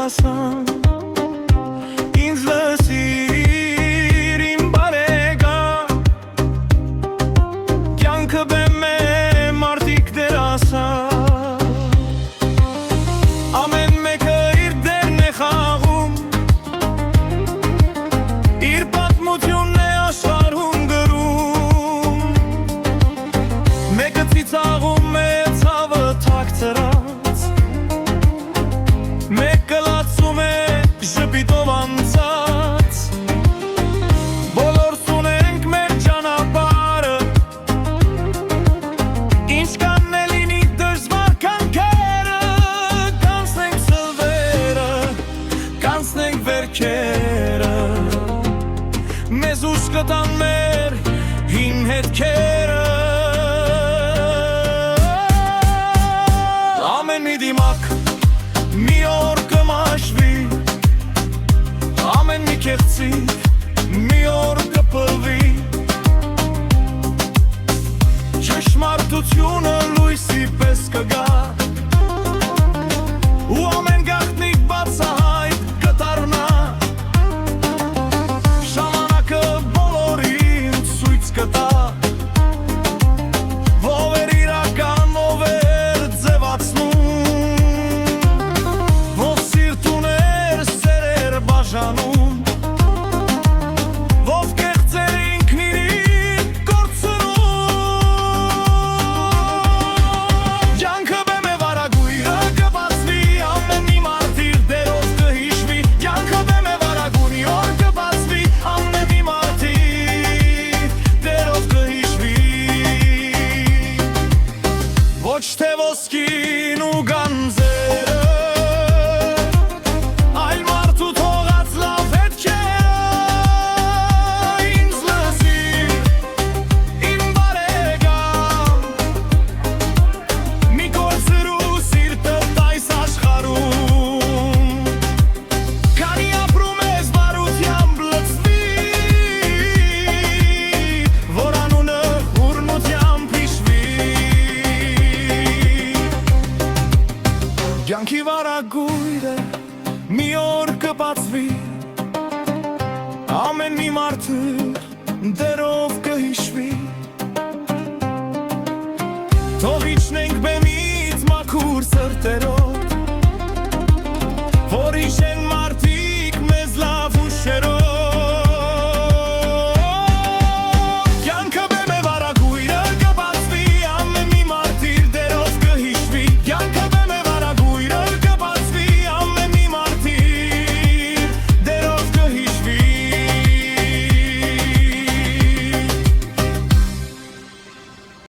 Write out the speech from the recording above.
ասամ ինձ լսիր իմ բարեկամ կյանքը բեմ է մարդիկ դեր ասամ ամեն մեկը իր դերն է խաղում իր պատմությունն է աշխարհում գրում մեկը ծիծաղում է ցավը թակ ծրած մեկը լացում է ժպիտով անցած բոլորս ունենք մեր ճանապարհը ինչքան է լինի դժվար կանքերը կանցնենք սլվերը կանցնենք վերքերը մեզ ուշ կտան մեր հին հետքերը ամեն մի դիմակ մի օր կմաշվի ամեն մի կեղծիք մի օր կփլվի ճշմարտությունը լույսի պես կգա ու ամեն գաղտնիք բացահայտ կդառնա ժամանակը բոլորին ցույց կտա ով էր իրական ով էր ձևացնում ով սիրտ ուներ սերեր բաժանում ով կեղծեր ինքն իրին կորցնում կյանքը բեմ է վարագույրը կբացվի ամեն մի մարդ իր դերով կհիշվի կյանքը բեմ է վարագույրը մի օր կբացվի ամեն մի մարդ իր դերով կհիշվի ոչ թե ոսկին ու գանձերը այլ մարդու թողած լավ հետքերը ինձ լսիր իմ բարեկամ մի գործրու սիրտը տայս աշխարհում քանի ապրում ես բարությամբ լցվի որ անունը ուրնությամբ հիշվի կյանքի վարագույրը մի օր կբացվի ամեն մի մարդը դերով կհիշվի թող իջնենք բեմի